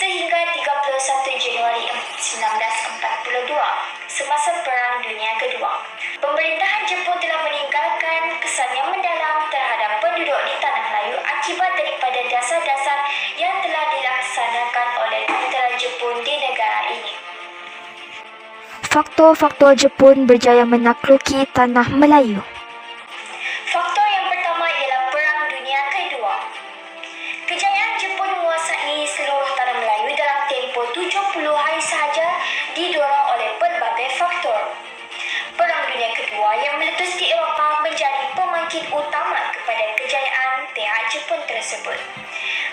sehingga 31 Januari 1942 semasa Perang Dunia Kedua. Pemerintahan Jepun telah meninggalkan kesan yang mendalam terhadap penduduk di Tanah Melayu akibat daripada dasar-dasar yang telah dilaksanakan oleh tentera Jepun di negara ini. Faktor-faktor Jepun berjaya menaklukki Tanah Melayu. Faktor yang pertama ialah Perang Dunia Kedua. Kejayaan Jepun menguasai seluruh Tanah Melayu dalam tempoh 70 hari sahaja didorong oleh pelbagai faktor. Perang Dunia Kedua yang meletus di Eropah menjadi pembangkit utama kepada kejayaan pihak Jepun tersebut.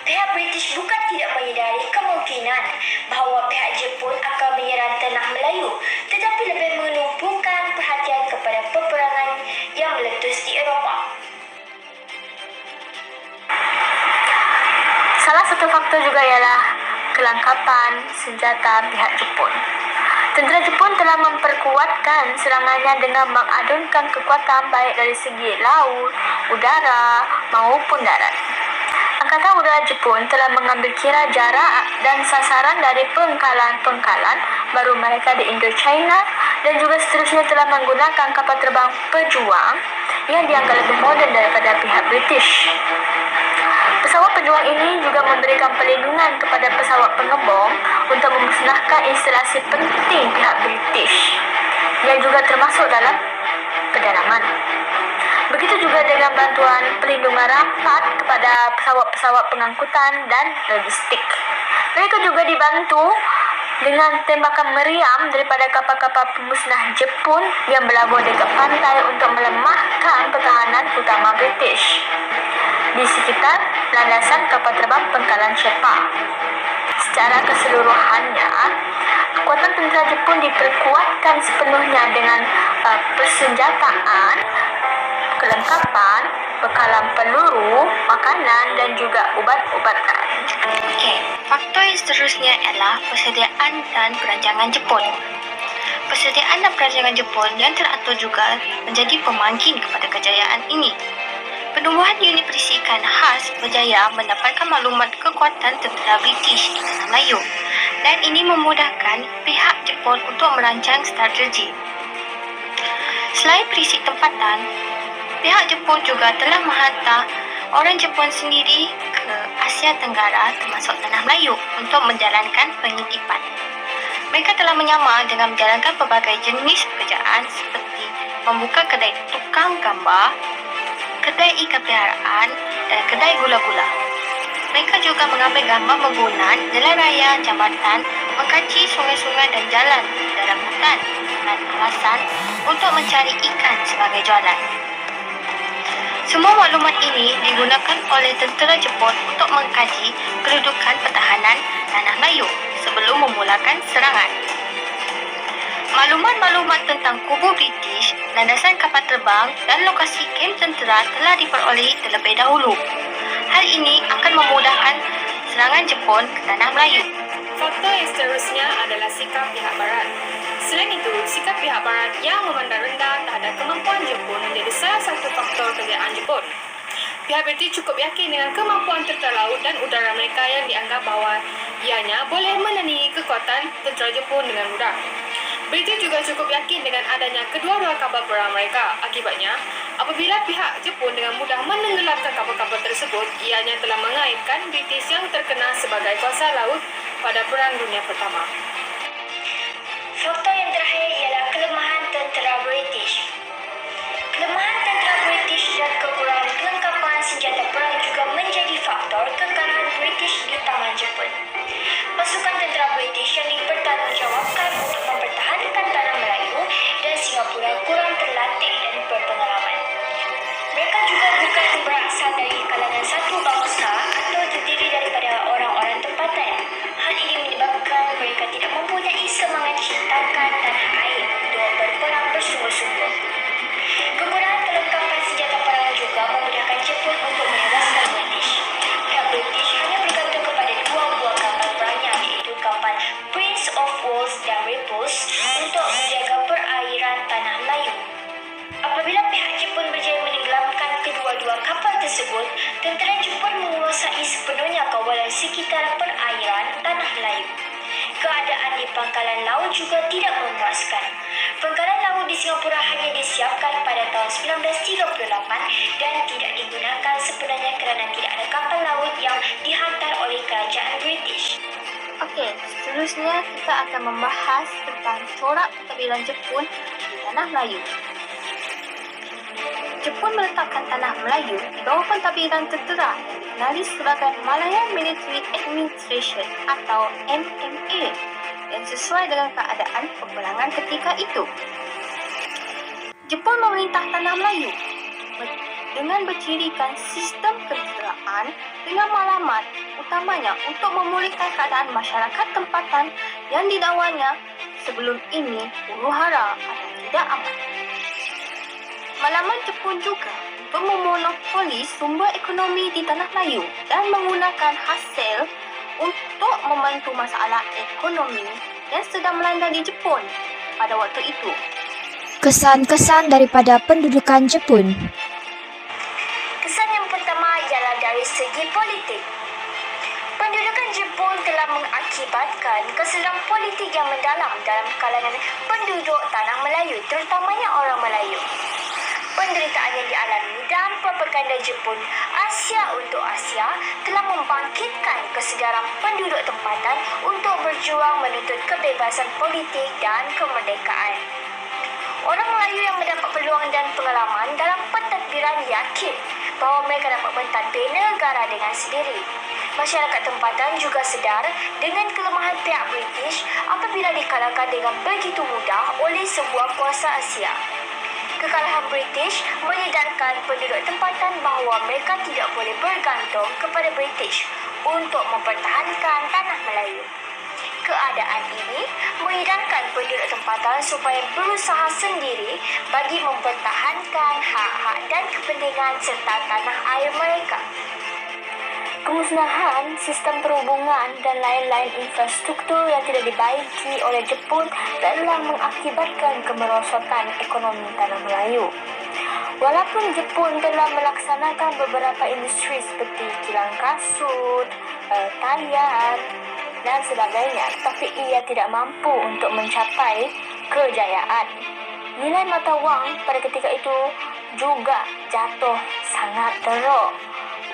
Pihak British bukan tidak menyedari kemungkinan bahawa pihak Jepun akan menyerang Tanah Melayu, tetapi lebih menumpukan perhatian kepada peperangan yang meletus di Eropah. Salah satu faktor juga ialah kelengkapan senjata pihak Jepun. Tentera Jepun telah memperkuatkan serangannya dengan mengadunkan kekuatan baik dari segi laut, udara maupun darat. Angkatan Udara Jepun telah mengambil kira jarak dan sasaran dari pengkalan-pengkalan baru mereka di Indochina dan juga seterusnya telah menggunakan kapal terbang pejuang yang dianggap lebih moden daripada pihak British. Pesawat pejuang ini juga memberikan perlindungan kepada pesawat pengembang untuk memusnahkan instalasi penting pihak British yang juga termasuk dalam pedalaman. Begitu juga dengan bantuan pelindungan rapat kepada pesawat-pesawat pengangkutan dan logistik. Mereka juga dibantu dengan tembakan meriam daripada kapal-kapal pemusnah Jepun yang berlabuh dekat pantai untuk melemahkan pertahanan utama British di sekitar landasan kapal terbang pangkalan Shepa. Secara keseluruhannya, kekuatan tentera Jepun diperkuatkan sepenuhnya dengan persenjataan, kelengkapan, bekalan peluru, makanan dan juga ubat-ubatan. Faktor yang seterusnya adalah persediaan dan perancangan Jepun. Persediaan dan perancangan Jepun yang teratur juga menjadi pemangkin kepada kejayaan ini. Penubuhan unit perisikan khas berjaya mendapatkan maklumat kekuatan tentera British di Tanah Melayu dan ini memudahkan pihak Jepun untuk merancang strategi. Selain perisik tempatan, pihak Jepun juga telah menghantar orang Jepun sendiri ke Asia Tenggara termasuk Tanah Melayu untuk menjalankan pengitipan. Mereka telah menyamar dengan menjalankan pelbagai jenis pekerjaan seperti membuka kedai tukang gambar, kedai ikan peliharaan dan kedai gula-gula. Mereka juga mengambil gambar bangunan, jalan raya, jambatan, mengkaji sungai-sungai dan jalan dalam hutan dan kawasan untuk mencari ikan sebagai jualan. Semua maklumat ini digunakan oleh tentera Jepun untuk mengkaji kedudukan pertahanan Tanah Melayu sebelum memulakan serangan. Maklumat-maklumat tentang kubu British, landasan kapal terbang dan lokasi kem tentera telah diperolehi terlebih dahulu. Hal ini akan memudahkan serangan Jepun ke Tanah Melayu. Faktor yang seterusnya adalah sikap pihak Barat. Selain itu, sikap pihak Barat yang memandang rendah terhadap kemampuan Jepun menjadi salah satu faktor kejayaan Jepun. Pihak British cukup yakin dengan kemampuan tentera laut dan udara mereka yang dianggap bahawa ianya boleh menandingi kekuatan tentera Jepun dengan mudah. British juga cukup yakin dengan adanya kedua-dua kapal perang mereka. Akibatnya, apabila pihak Jepun dengan mudah menenggelamkan kapal-kapal tersebut, ianya telah mengaitkan British yang terkenal sebagai kuasa laut pada Perang Dunia Pertama. Faktor yang terakhir ialah kelemahan tentera British. Kelemahan tentera British dan kekurangan kelengkapan senjata perang juga menjadi faktor kekalahan British di tangan Jepun. Pasukan tentera British yang dipertanggungjawabkan untuk mempertahankan Tanah Melayu dan Singapura kurang terlatih dan berpengalaman. Mereka juga bukan berasal dari kalangan satu bangsa atau terdiri daripada orang-orang tempatan. Hal ini menyebabkan mereka tidak mempunyai semangat ciptakan tanah air untuk berperang bersungguh-sungguh. Kekurangan kelengkapan senjata perang juga memudahkan Jepun untuk menewaskan British. Pihak British hanya bergantung kepada dua buah kapal perangnya iaitu kapal Prince of Wales dan Repulse untuk menjaga perairan Tanah Melayu. Apabila pihak Jepun berjaya menenggelamkan kedua-dua kapal tersebut, tentera Jepun menguasai menguasai sepenuhnya kawalan sekitar perairan Tanah Melayu. Keadaan di pangkalan laut juga tidak memuaskan. Pangkalan laut di Singapura hanya disiapkan pada tahun 1938 dan tidak digunakan sebenarnya kerana tidak ada kapal laut yang dihantar oleh kerajaan British. Okey, seterusnya kita akan membahas tentang corak pentadbiran Jepun di Tanah Melayu. Jepun meletakkan Tanah Melayu di bawah pentadbiran tentera yang dikenali sebagai Malayan Military Administration atau MMA yang sesuai dengan keadaan peperangan ketika itu. Jepun memerintah Tanah Melayu dengan bercirikan sistem ketenteraan dengan maklumat utamanya untuk memulihkan keadaan masyarakat tempatan yang didakwanya sebelum ini huru-hara atau tidak aman. Maklumat Jepun juga untuk memonopoli sumber ekonomi di Tanah Melayu dan menggunakan hasil untuk membantu masalah ekonomi yang sedang melanda di Jepun pada waktu itu. Kesan-kesan daripada pendudukan Jepun. Kesan yang pertama ialah dari segi politik. Pendudukan Jepun telah mengakibatkan kesedaran politik yang mendalam dalam kalangan penduduk Tanah Melayu, terutamanya orang Melayu. Penderitaan yang dialami dan propaganda Jepun Asia untuk Asia telah membangkitkan kesedaran penduduk tempatan untuk berjuang menuntut kebebasan politik dan kemerdekaan. Orang Melayu yang mendapat peluang dan pengalaman dalam pentadbiran yakin bahawa mereka dapat mentadbir negara dengan sendiri. Masyarakat tempatan juga sedar dengan kelemahan pihak British apabila dikalahkan dengan begitu mudah oleh sebuah kuasa Asia. Kekalahan British menyedarkan penduduk tempatan bahawa mereka tidak boleh bergantung kepada British untuk mempertahankan Tanah Melayu. Keadaan ini menyedarkan penduduk tempatan supaya berusaha sendiri bagi mempertahankan hak-hak dan kepentingan serta tanah air mereka. Kemusnahan sistem perhubungan dan lain-lain infrastruktur yang tidak dibaiki oleh Jepun telah mengakibatkan kemerosotan ekonomi Tanah Melayu. Walaupun Jepun telah melaksanakan beberapa industri seperti kilang kasut, tayar dan sebagainya, tapi ia tidak mampu untuk mencapai kejayaan. Nilai mata wang pada ketika itu juga jatuh sangat teruk.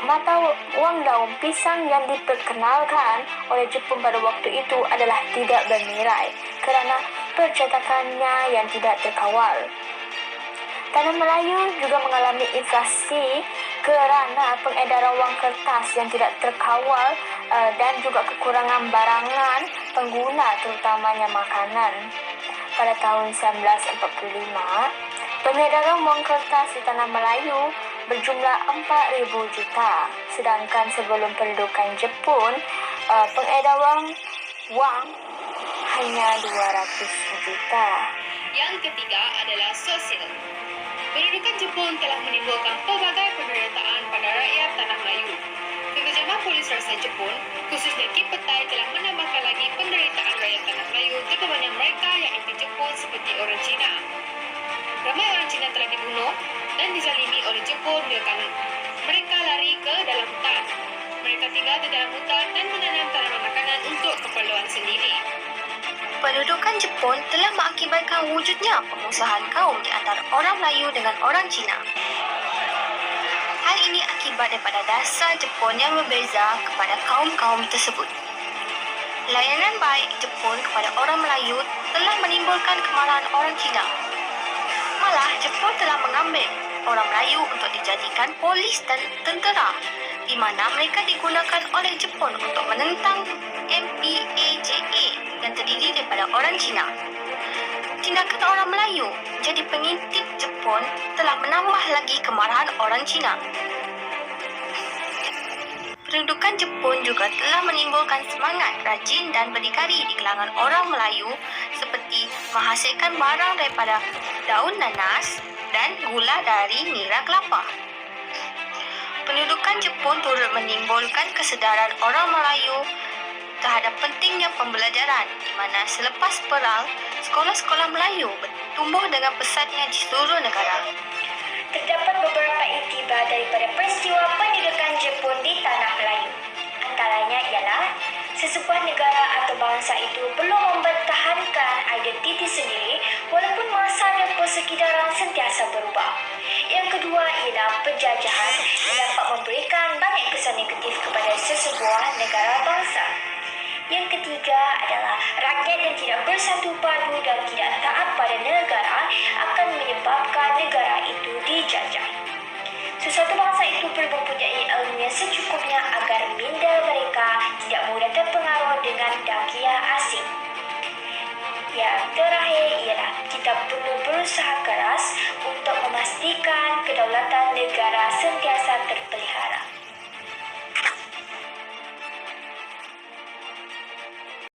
Mata wang daun pisang yang diperkenalkan oleh Jepun pada waktu itu adalah tidak bernilai kerana percetakannya yang tidak terkawal. Tanah Melayu juga mengalami inflasi kerana pengedaran wang kertas yang tidak terkawal dan juga kekurangan barangan pengguna terutamanya makanan. Pada tahun 1945, pengedaran wang kertas di Tanah Melayu berjumlah 4,000 juta, sedangkan sebelum pendudukan Jepun, pengedaran wang hanya 200 juta. Yang ketiga adalah sosial. Pendudukan Jepun telah menimbulkan pelbagai penderitaan pada rakyat Tanah Melayu. Kekejaman polis rasa Jepun, khususnya Kipetai, telah menambahkan lagi penderitaan rakyat Tanah Melayu, terutamanya mereka yang anti Jepun seperti orang Cina. Ramai orang Cina telah dibunuh dan dizalimi oleh Jepun biarkan mereka lari ke dalam hutan. Mereka tinggal di dalam hutan dan menanam tanaman makanan untuk keperluan sendiri. Pendudukan Jepun telah mengakibatkan wujudnya pengusahaan kaum di antara orang Melayu dengan orang Cina. Hal ini akibat daripada dasar Jepun yang berbeza kepada kaum-kaum tersebut. Layanan baik Jepun kepada orang Melayu telah menimbulkan kemarahan orang Cina. Malah, Jepun telah mengambil orang Melayu untuk dijadikan polis dan tentera, di mana mereka digunakan oleh Jepun untuk menentang MPAJA yang terdiri daripada orang Cina. Tindakan orang Melayu menjadi pengintip Jepun telah menambah lagi kemarahan orang Cina. Pendudukan Jepun juga telah menimbulkan semangat rajin dan berdikari di kalangan orang Melayu seperti menghasilkan barang daripada daun nanas dan gula dari nira kelapa. Pendudukan Jepun turut menimbulkan kesedaran orang Melayu terhadap pentingnya pembelajaran, di mana selepas perang, sekolah-sekolah Melayu bertumbuh dengan pesatnya di seluruh negara. Terdapat beberapa iktibar daripada peristiwa pendudukan Jepun di Tanah Melayu. sesebuah negara atau bangsa itu perlu mempertahankan identiti sendiri walaupun masa dan persekitaran sentiasa berubah. Yang kedua ialah penjajahan yang dapat memberikan banyak kesan negatif kepada sesebuah negara bangsa. Yang ketiga adalah rakyat yang tidak bersatu padu dan tidak taat pada negara akan menyebabkan negara itu dijajah. Sesuatu bangsa itu perlu mempunyai ilmu yang secukupnya agar minda mereka tidak mudah terpengaruh dengan dahkia asing. Yang terakhir ialah kita perlu berusaha keras untuk memastikan kedaulatan negara sentiasa terpelihara